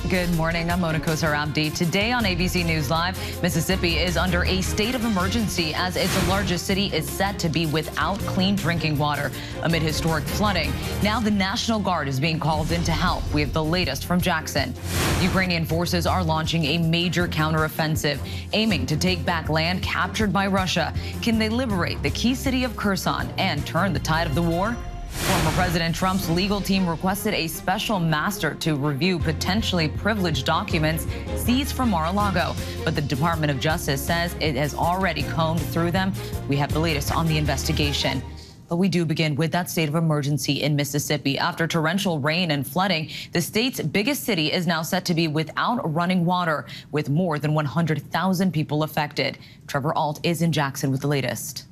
Good morning. I'm Mona Kosar-Abdi. Today on ABC News Live, Mississippi is under a state of emergency as its largest city is set to be without clean drinking water amid historic flooding. Now the National Guard is being called in to help. We have the latest from Jackson. Ukrainian forces are launching a major counteroffensive, aiming to take back land captured by Russia. Can they liberate the key city of Kherson and turn the tide of the war? Former President Trump's legal team requested a special master to review potentially privileged documents seized from Mar-a-Lago, but the Department of Justice says it has already combed through them. We have the latest on the investigation. But we do begin with that state of emergency in Mississippi. After torrential rain and flooding, the state's biggest city is now set to be without running water, with more than 100,000 people affected. Trevor Ault is in Jackson with the latest.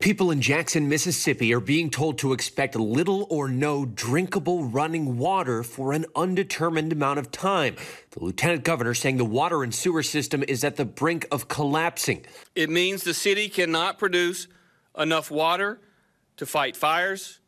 People in Jackson, Mississippi are being told to expect little or no drinkable running water for an undetermined amount of time. The lieutenant governor saying the water and sewer system is at the brink of collapsing. It means the city cannot produce enough water to fight fires,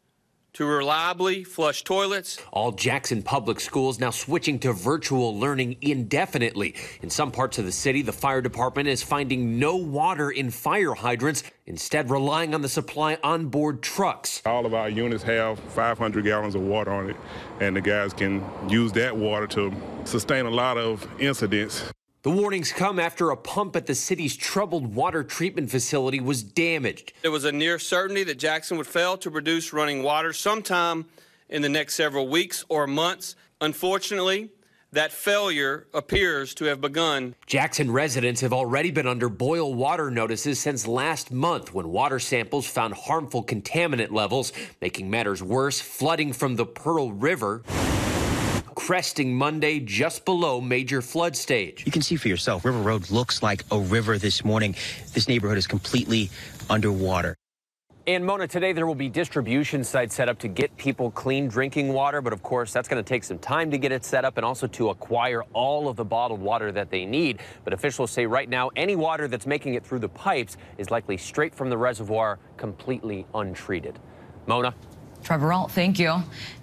to reliably flush toilets. All Jackson public schools now switching to virtual learning indefinitely. In some parts of the city, the fire department is finding no water in fire hydrants, instead relying on the supply on board trucks. All of our units have 500 gallons of water on it, and the guys can use that water to sustain a lot of incidents. The warnings come after a pump at the city's troubled water treatment facility was damaged. There was a near certainty that Jackson would fail to produce running water sometime in the next several weeks or months. Unfortunately, that failure appears to have begun. Jackson residents have already been under boil water notices since last month when water samples found harmful contaminant levels. Making matters worse, flooding from the Pearl River cresting Monday just below major flood stage. You can see for yourself, River Road looks like a river this morning. This neighborhood is completely underwater. And Mona, today there will be distribution sites set up to get people clean drinking water, but of course that's going to take some time to get it set up and also to acquire all of the bottled water that they need. But officials say right now any water that's making it through the pipes is likely straight from the reservoir, completely untreated. Mona? Trevor Ault, thank you.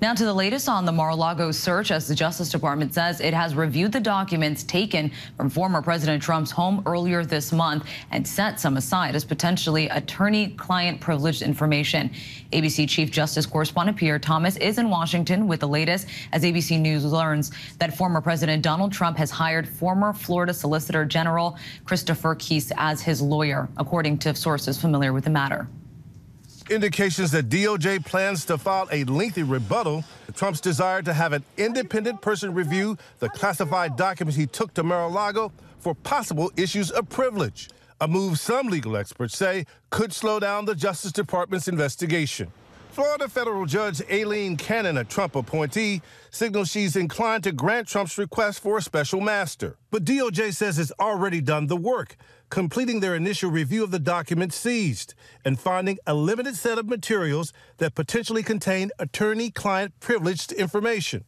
Now to the latest on the Mar-a-Lago search, as the Justice Department says it has reviewed the documents taken from former President Trump's home earlier this month and set some aside as potentially attorney-client privileged information. ABC Chief Justice correspondent Pierre Thomas is in Washington with the latest as ABC News learns that former President Donald Trump has hired former Florida Solicitor General Christopher Kise as his lawyer, according to sources familiar with the matter. Indications that DOJ plans to file a lengthy rebuttal to Trump's desire to have an independent person review the classified documents he took to Mar-a-Lago for possible issues of privilege, a move some legal experts say could slow down the Justice Department's investigation. Florida federal judge Aileen Cannon, a Trump appointee, signals she's inclined to grant Trump's request for a special master. But DOJ says it's already done the work, completing their initial review of the documents seized and finding a limited set of materials that potentially contain attorney-client privileged information.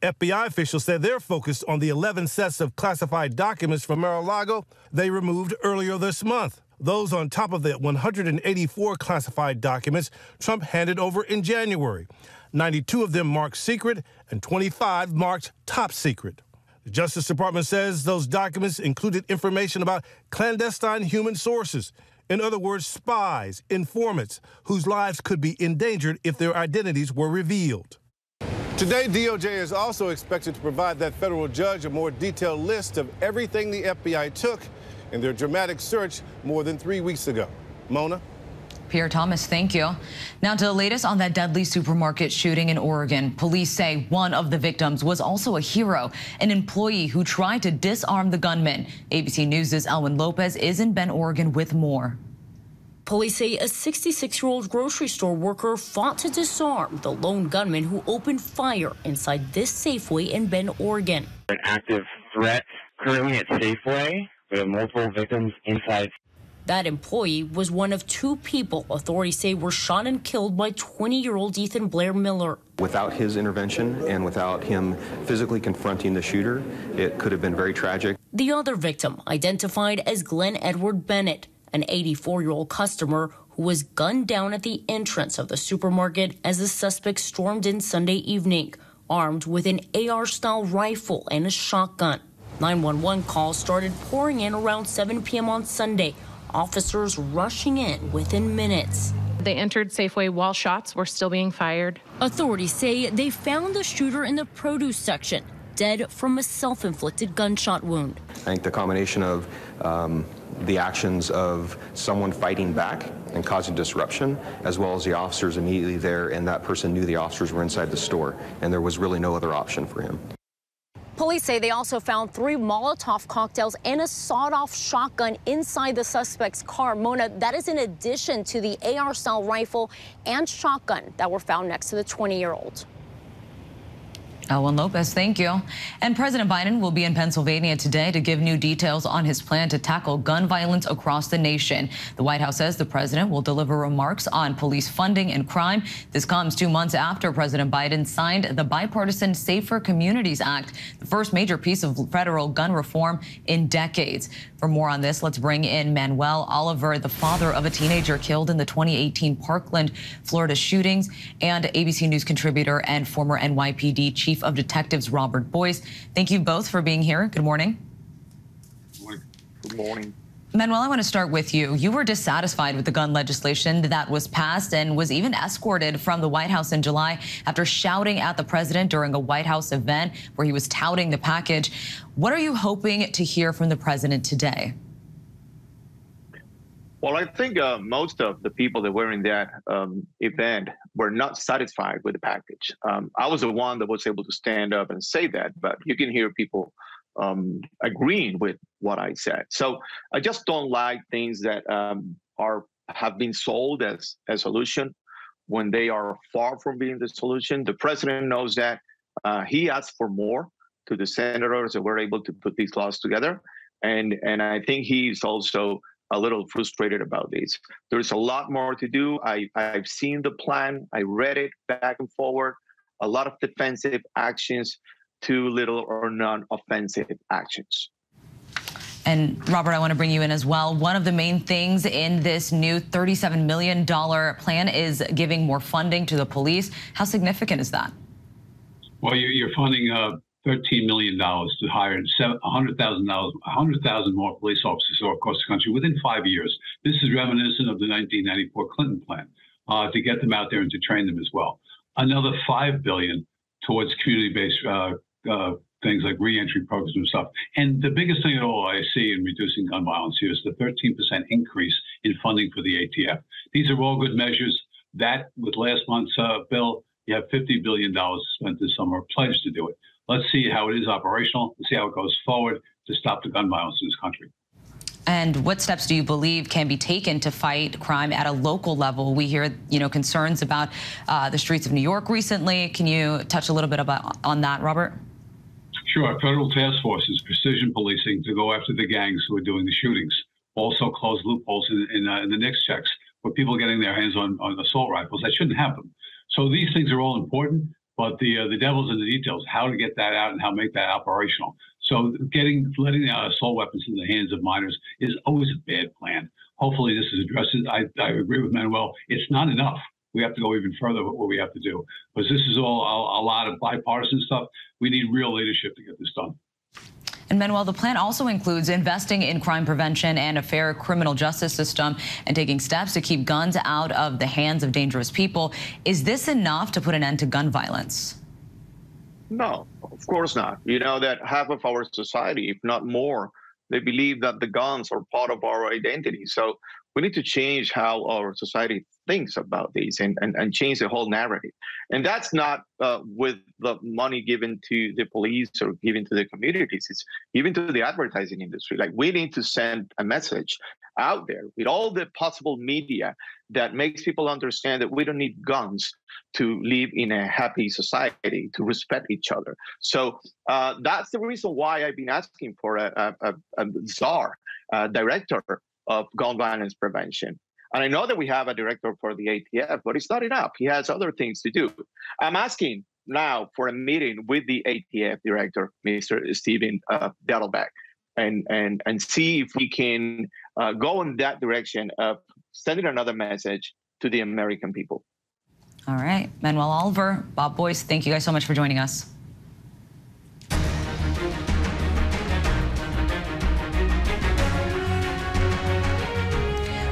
FBI officials said they're focused on the 11 sets of classified documents from Mar-a-Lago they removed earlier this month. Those on top of the 184 classified documents Trump handed over in January. 92 of them marked secret and 25 marked top secret. The Justice Department says those documents included information about clandestine human sources. In other words, spies, informants, whose lives could be endangered if their identities were revealed. Today, DOJ is also expected to provide that federal judge a more detailed list of everything the FBI took in their dramatic search more than 3 weeks ago. Mona? Pierre Thomas, thank you. Now to the latest on that deadly supermarket shooting in Oregon. Police say one of the victims was also a hero, an employee who tried to disarm the gunman. ABC News' Elwin Lopez is in Bend, Oregon with more. Police say a 66-year-old grocery store worker fought to disarm the lone gunman who opened fire inside this Safeway in Bend, Oregon. An active threat currently at Safeway. We have multiple victims inside. That employee was one of two people authorities say were shot and killed by 20-year-old Ethan Blair Miller. Without his intervention and without him physically confronting the shooter, it could have been very tragic. The other victim, identified as Glenn Edward Bennett, an 84-year-old customer who was gunned down at the entrance of the supermarket as the suspect stormed in Sunday evening. armed with an AR-style rifle and a shotgun. 911 calls started pouring in around 7 p.m. on Sunday. Officers rushing in within minutes. They entered Safeway while shots were still being fired. Authorities say they found the shooter in the produce section, dead from a self-inflicted gunshot wound. I think the combination of the actions of someone fighting back and causing disruption, as well as the officers immediately there, and that person knew the officers were inside the store, and there was really no other option for him. Police say they also found 3 Molotov cocktails and a sawed-off shotgun inside the suspect's car. Mona, that is in addition to the AR-style rifle and shotgun that were found next to the 20-year-old. Elwin Lopez, thank you. And President Biden will be in Pennsylvania today to give new details on his plan to tackle gun violence across the nation. The White House says the president will deliver remarks on police funding and crime. This comes 2 months after President Biden signed the bipartisan Safer Communities Act, the first major piece of federal gun reform in decades. For more on this, let's bring in Manuel Oliver, the father of a teenager killed in the 2018 Parkland, Florida shootings, and ABC News contributor and former NYPD Chief of Detectives Robert Boyce. Thank you both for being here. Good morning. Good morning. Manuel, I want to start with you. You were dissatisfied with the gun legislation that was passed and was even escorted from the White House in July after shouting at the president during a White House event where he was touting the package. What are you hoping to hear from the president today? Well, I think most of the people that were in that event were not satisfied with the package. I was the one that was able to stand up and say that, but you can hear people agreeing with what I said. So I just don't like things that have been sold as a solution when they are far from being the solution. The president knows that. He asked for more to the senators that were able to put these laws together. And I think he's also a little frustrated about this. There's a lot more to do. I've seen the plan. I read it back and forward. A lot of defensive actions, too little or non-offensive actions. And Robert, I want to bring you in as well. One of the main things in this new $37 million plan is giving more funding to the police. How significant is that? Well, you're funding $13 million to hire 100,000 more police officers across the country within 5 years. This is reminiscent of the 1994 Clinton plan to get them out there and to train them as well. Another $5 billion towards community-based things like reentry programs and stuff. And the biggest thing at all I see in reducing gun violence here is the 13% increase in funding for the ATF. These are all good measures. That, with last month's bill, you have $50 billion spent this summer, pledged to do it. Let's see how it is operational. Let's see how it goes forward to stop the gun violence in this country. And what steps do you believe can be taken to fight crime at a local level? We hear, concerns about the streets of New York recently. Can you touch a little bit on that, Robert? Sure. Federal task forces, precision policing to go after the gangs who are doing the shootings. Also close loopholes in the NICS checks where people are getting their hands on assault rifles. That shouldn't happen. So these things are all important. But the devil's in the details, how to get that out and how to make that operational. So letting the assault weapons in the hands of minors is always a bad plan. Hopefully this is addressed. I agree with Manuel. It's not enough. We have to go even further with what we have to do. Because this is all a lot of bipartisan stuff. We need real leadership to get this done. And Manuel, the plan also includes investing in crime prevention and a fair criminal justice system and taking steps to keep guns out of the hands of dangerous people. Is this enough to put an end to gun violence? No, of course not. You know that half of our society, if not more, they believe that the guns are part of our identity. So we need to change how our society thinks about these and change the whole narrative. And that's not with the money given to the police or given to the communities. It's given to the advertising industry. Like, we need to send a message out there with all the possible media that makes people understand that we don't need guns to live in a happy society, to respect each other. So that's the reason why I've been asking for a czar, director of gun violence prevention. And I know that we have a director for the ATF, but it's not enough. He has other things to do. I'm asking now for a meeting with the ATF director, Mr. Stephen Dettelbach, and see if we can go in that direction of sending another message to the American people. All right. Manuel Oliver, Bob Boyce, thank you guys so much for joining us.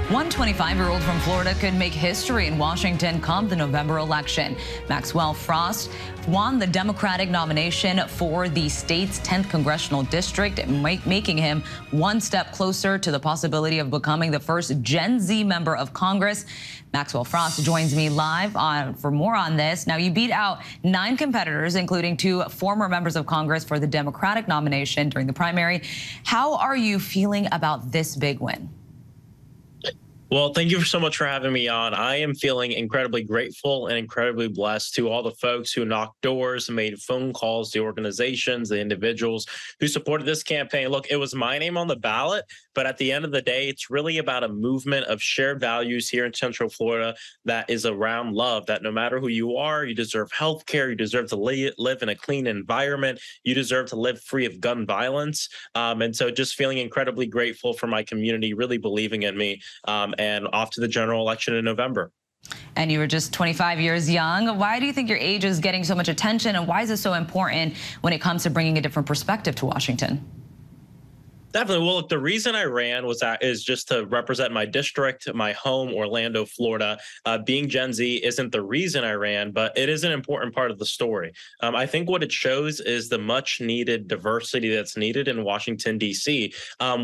125-year-old from Florida could make history in Washington come the November election. Maxwell Frost won the Democratic nomination for the state's 10th congressional district, making him one step closer to the possibility of becoming the first Gen Z member of Congress. Maxwell Frost joins me live for more on this. Now, you beat out 9 competitors, including 2 former members of Congress for the Democratic nomination during the primary. How are you feeling about this big win? Well, thank you so much for having me on. I am feeling incredibly grateful and incredibly blessed to all the folks who knocked doors, made phone calls, the organizations, the individuals who supported this campaign. Look, it was my name on the ballot, but at the end of the day, it's really about a movement of shared values here in Central Florida that is around love, that no matter who you are, you deserve health care, you deserve to live in a clean environment, you deserve to live free of gun violence. And so just feeling incredibly grateful for my community, really believing in me. And off to the general election in November. And you were just 25 years young. Why do you think your age is getting so much attention, and why is it so important when it comes to bringing a different perspective to Washington? Definitely. Well, look, the reason I ran is just to represent my district, my home, Orlando, Florida. Being Gen Z isn't the reason I ran, but it is an important part of the story. I think what it shows is the much needed diversity that's needed in Washington, D.C.,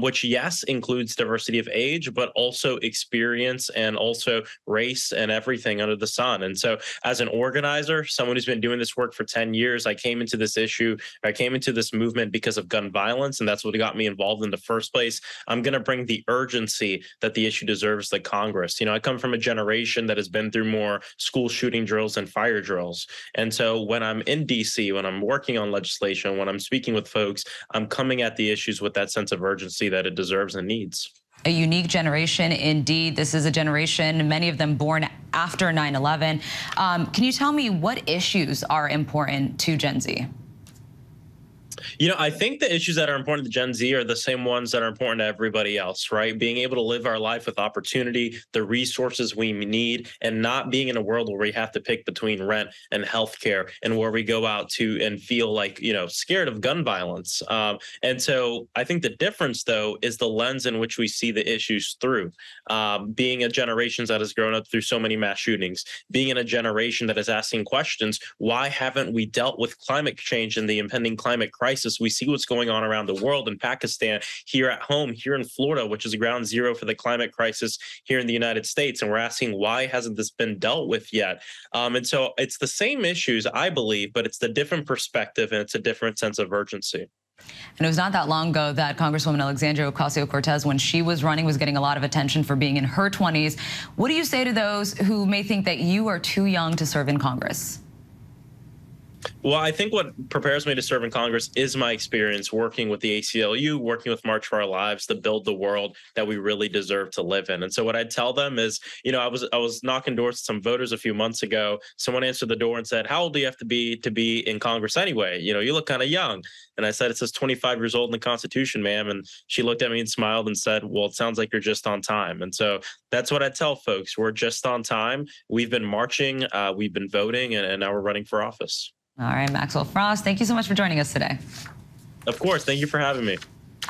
which, yes, includes diversity of age, but also experience and also race and everything under the sun. And so as an organizer, someone who's been doing this work for 10 years, I came into this movement because of gun violence, and that's what got me involved in the first place. I'm going to bring the urgency that the issue deserves to Congress. You know, I come from a generation that has been through more school shooting drills and fire drills. And so when I'm in DC, when I'm working on legislation, when I'm speaking with folks, I'm coming at the issues with that sense of urgency that it deserves and needs. A unique generation indeed. This is a generation, many of them born after 9/11. Can you tell me what issues are important to Gen Z? You know, I think the issues that are important to Gen Z are the same ones that are important to everybody else, right? Being able to live our life with opportunity, the resources we need, and not being in a world where we have to pick between rent and healthcare, and where we go out to and feel like, you know, scared of gun violence. And so I think the difference, though, is the lens in which we see the issues through. Being a generation that has grown up through so many mass shootings, being in a generation that is asking questions, why haven't we dealt with climate change and the impending climate crisis? We see what's going on around the world, in Pakistan, here at home, here in Florida, which is ground zero for the climate crisis here in the United States. And we're asking, why hasn't this been dealt with yet? And so it's the same issues, I believe, but it's the different perspective and it's a different sense of urgency. And it was not that long ago that Congresswoman Alexandria Ocasio-Cortez, when she was running, was getting a lot of attention for being in her 20s. What do you say to those who may think that you are too young to serve in Congress? Well, I think what prepares me to serve in Congress is my experience working with the ACLU, working with March for Our Lives to build the world that we really deserve to live in. And so what I tell them is, you know, I was knocking doors to some voters a few months ago. Someone answered the door and said, "How old do you have to be in Congress anyway? You know, you look kind of young." And I said, "It says 25 years old in the Constitution, ma'am." And she looked at me and smiled and said, "Well, it sounds like you're just on time." And so that's what I tell folks. We're just on time. We've been marching, we've been voting, and now we're running for office. All right, Maxwell Frost, thank you so much for joining us today. Of course. Thank you for having me.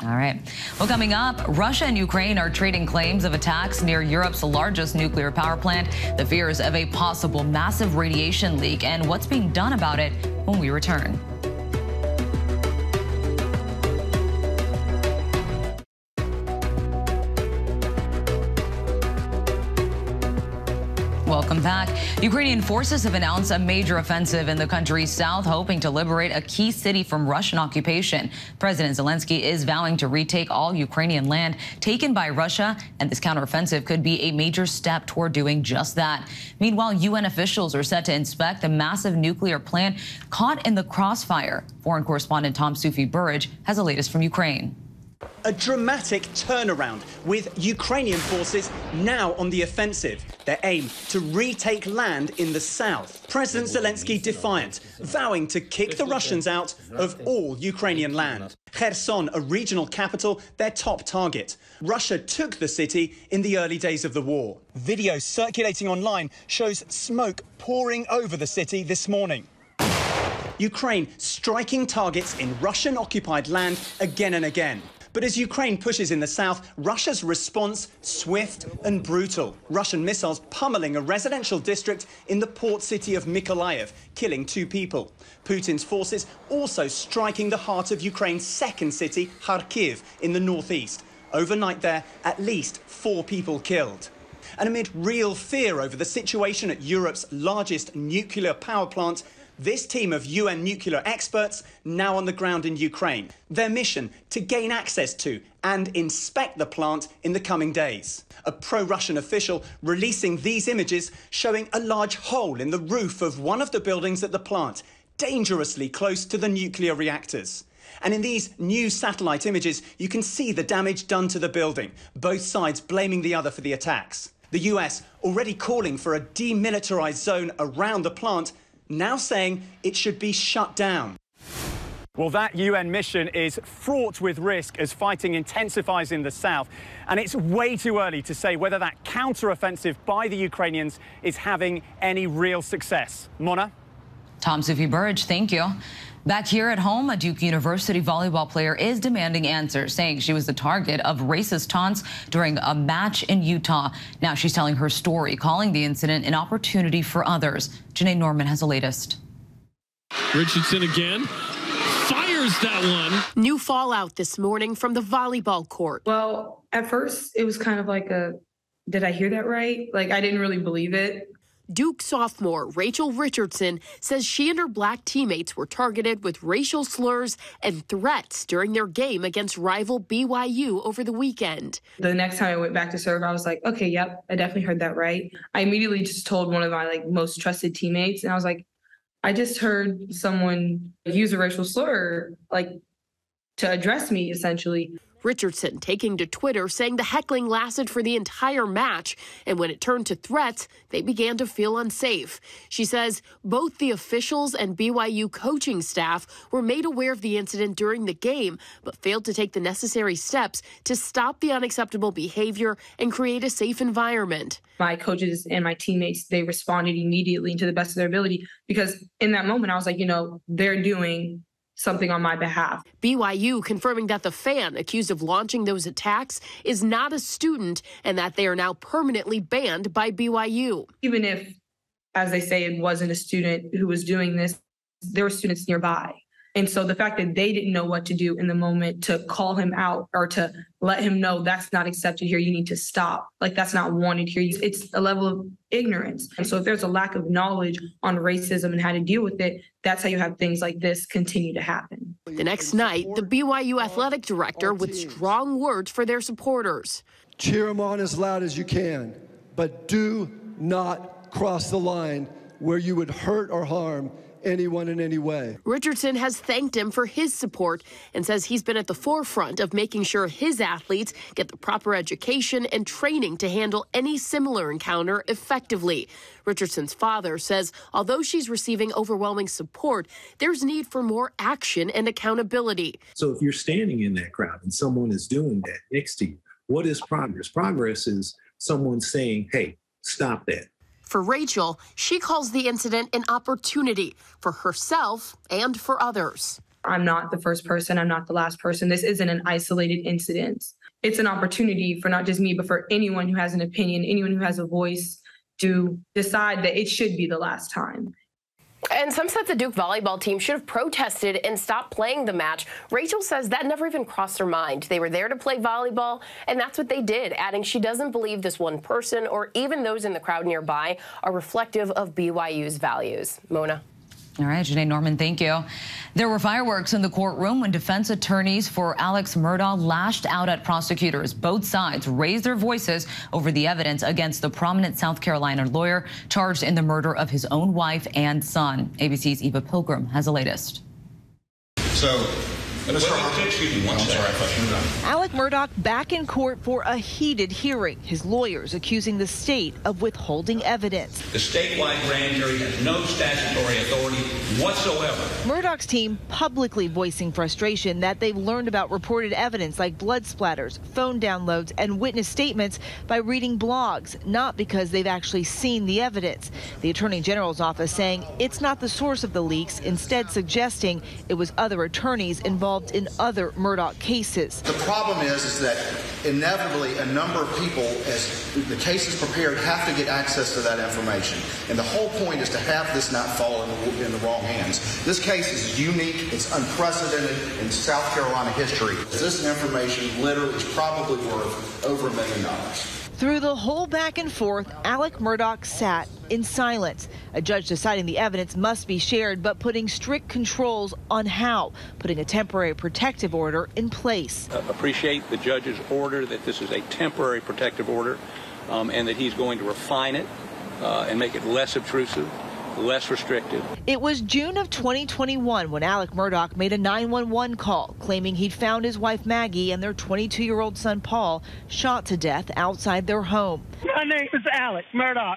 All right. Well, coming up, Russia and Ukraine are trading claims of attacks near Europe's largest nuclear power plant, the fears of a possible massive radiation leak, and what's being done about it when we return. Welcome back. Ukrainian forces have announced a major offensive in the country's south, hoping to liberate a key city from Russian occupation. President Zelensky is vowing to retake all Ukrainian land taken by Russia, and this counteroffensive could be a major step toward doing just that. Meanwhile, UN officials are set to inspect the massive nuclear plant caught in the crossfire. Foreign correspondent Tom Sufi-Burridge has the latest from Ukraine. A dramatic turnaround, with Ukrainian forces now on the offensive. Their aim to retake land in the south. President Zelensky defiant, vowing to kick the Russians out of all Ukrainian land. Kherson, a regional capital, their top target. Russia took the city in the early days of the war. Video circulating online shows smoke pouring over the city this morning. Ukraine striking targets in Russian-occupied land again and again. But as Ukraine pushes in the south, Russia's response swift and brutal. Russian missiles pummeling a residential district in the port city of Mykolaiv, killing 2 people. Putin's forces also striking the heart of Ukraine's second city, Kharkiv, in the northeast. Overnight there, at least 4 people killed. And amid real fear over the situation at Europe's largest nuclear power plant, this team of UN nuclear experts now on the ground in Ukraine. Their mission to gain access to and inspect the plant in the coming days. A pro-Russian official releasing these images showing a large hole in the roof of one of the buildings at the plant, dangerously close to the nuclear reactors. And in these new satellite images, you can see the damage done to the building, both sides blaming the other for the attacks. The US already calling for a demilitarized zone around the plant, now saying it should be shut down. Well, that UN mission is fraught with risk as fighting intensifies in the south. And it's way too early to say whether that counter-offensive by the Ukrainians is having any real success. Mona? Tom Sufi Burridge, thank you. Back here at home, a Duke University volleyball player is demanding answers, saying she was the target of racist taunts during a match in Utah. Now she's telling her story, calling the incident an opportunity for others. Janae Norman has the latest. Richardson again fires that one. New fallout this morning from the volleyball court. Well, at first it was kind of like did I hear that right? Like, I didn't really believe it. Duke sophomore Rachel Richardson says she and her black teammates were targeted with racial slurs and threats during their game against rival BYU over the weekend. The next time I went back to serve, I was like, okay, yep, I definitely heard that right. I immediately just told one of my most trusted teammates, and I was like, I just heard someone use a racial slur, to address me, essentially. Richardson taking to Twitter saying the heckling lasted for the entire match, and when it turned to threats, they began to feel unsafe. She says both the officials and BYU coaching staff were made aware of the incident during the game, but failed to take the necessary steps to stop the unacceptable behavior and create a safe environment. My coaches and my teammates, they responded immediately and to the best of their ability, because in that moment, I was like, they're doing something on my behalf. BYU confirming that the fan accused of launching those attacks is not a student and that they are now permanently banned by BYU. Even if, as they say, it wasn't a student who was doing this, there were students nearby. And so the fact that they didn't know what to do in the moment to call him out or to let him know that's not accepted here, you need to stop. That's not wanted here. It's a level of ignorance. And so if there's a lack of knowledge on racism and how to deal with it, that's how you have things like this continue to happen. The next night, the BYU athletic director with strong words for their supporters. Cheer them on as loud as you can, but do not cross the line where you would hurt or harm anyone in any way. Richardson has thanked him for his support and says he's been at the forefront of making sure his athletes get the proper education and training to handle any similar encounter effectively. Richardson's father says although she's receiving overwhelming support, there's need for more action and accountability. So if you're standing in that crowd and someone is doing that next to you, what is progress? Progress is someone saying, hey, stop that. For Rachel, she calls the incident an opportunity for herself and for others. I'm not the first person. I'm not the last person. This isn't an isolated incident. It's an opportunity for not just me, but for anyone who has an opinion, anyone who has a voice to decide that it should be the last time. And some said the Duke volleyball team should have protested and stopped playing the match. Rachel says that never even crossed her mind. They were there to play volleyball, and that's what they did, adding she doesn't believe this one person or even those in the crowd nearby are reflective of BYU's values. Mona. All right, Janae Norman, thank you. There were fireworks in the courtroom when defense attorneys for Alex Murdaugh lashed out at prosecutors. Both sides raised their voices over the evidence against the prominent South Carolina lawyer charged in the murder of his own wife and son. ABC's Eva Pilgrim has the latest. So Excuse me, one second. Alec Murdaugh back in court for a heated hearing. His lawyers accusing the state of withholding evidence. The statewide grand jury has no statutory authority whatsoever. Murdaugh's team publicly voicing frustration that they've learned about reported evidence like blood splatters, phone downloads, and witness statements by reading blogs, not because they've actually seen the evidence. The Attorney General's office saying it's not the source of the leaks, instead suggesting it was other attorneys involved in other Murdaugh cases. The problem is that inevitably a number of people, as the case is prepared, have to get access to that information. And the whole point is to have this not fall in the wrong hands. This case is unique. It's unprecedented in South Carolina history. This information literally is probably worth over $1 million. Through the whole back and forth, Alec Murdaugh sat in silence. A judge deciding the evidence must be shared, but putting strict controls on how, putting a temporary protective order in place. Appreciate the judge's order that this is a temporary protective order and that he's going to refine it and make it less obtrusive, less restrictive. It was June of 2021 when Alec Murdaugh made a 911 call claiming he'd found his wife Maggie and their 22-year-old son Paul shot to death outside their home. My name is Alec Murdaugh.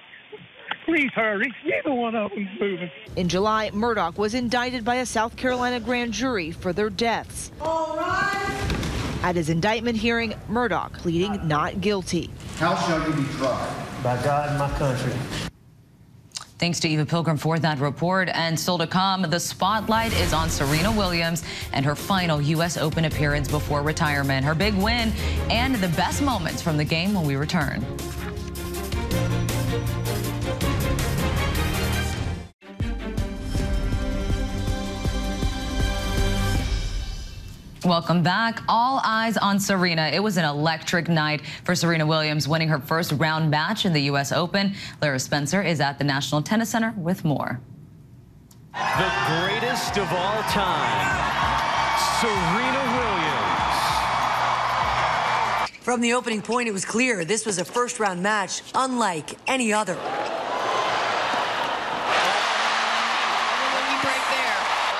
Please hurry. Neither one of them is moving. In July, Murdaugh was indicted by a South Carolina grand jury for their deaths. All right. At his indictment hearing, Murdaugh pleading not guilty. How shall you be tried? By God and my country. Thanks to Eva Pilgrim for that report. And still to come, the spotlight is on Serena Williams and her final U.S. Open appearance before retirement, her big win, and the best moments from the game when we return. Welcome back. All eyes on Serena. It was an electric night for Serena Williams, winning her first round match in the U.S. Open. Lara Spencer is at the National Tennis Center with more. The greatest of all time, Serena Williams. From the opening point, it was clear this was a first-round match unlike any other.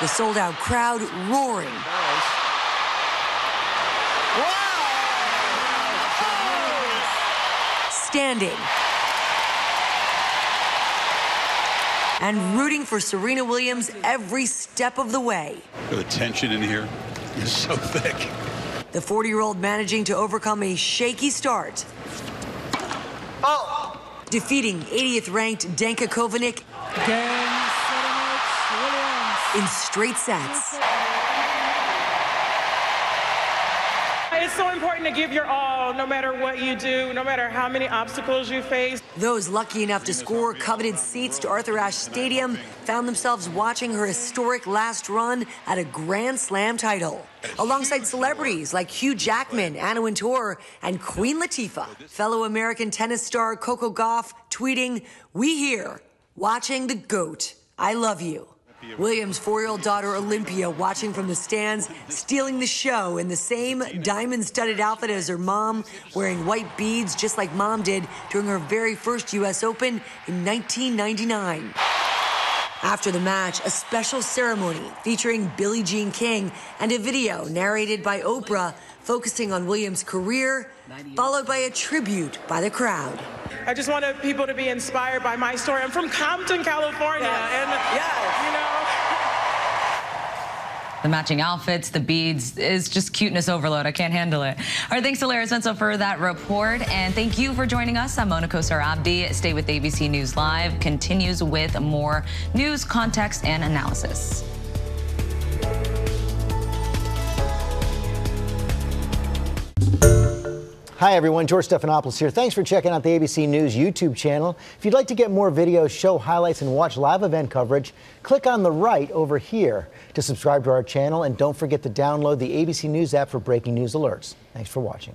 The sold-out crowd roaring. Standing and rooting for Serena Williams every step of the way. The tension in here is so thick. The 40-year-old managing to overcome a shaky start. Defeating 80th ranked Danka Kovinic in straight sets. It's so important to give your all, no matter what you do, no matter how many obstacles you face. Those lucky enough to score coveted seats to Arthur Ashe Stadium found themselves watching her historic last run at a Grand Slam title, alongside celebrities like Hugh Jackman, Anna Wintour, and Queen Latifah. Fellow American tennis star Coco Gauff tweeting, "We here, watching the GOAT. I love you." Williams' 4-year-old daughter Olympia watching from the stands, stealing the show in the same diamond-studded outfit as her mom, wearing white beads just like mom did during her very first U.S. Open in 1999. After the match, a special ceremony featuring Billie Jean King and a video narrated by Oprah focusing on Williams' career, followed by a tribute by the crowd. I just wanted people to be inspired by my story. I'm from Compton, California, and you know. The matching outfits, the beads, is just cuteness overload. I can't handle it. All right, thanks to Lara Spencer for that report. And thank you for joining us. I'm Mona Kosar Abdi. Stay with ABC News Live. Continues with more news, context, and analysis. Hi, everyone. George Stephanopoulos here. Thanks for checking out the ABC News YouTube channel. If you'd like to get more videos, show highlights, and watch live event coverage, click on the right over here to subscribe to our channel. And don't forget to download the ABC News app for breaking news alerts. Thanks for watching.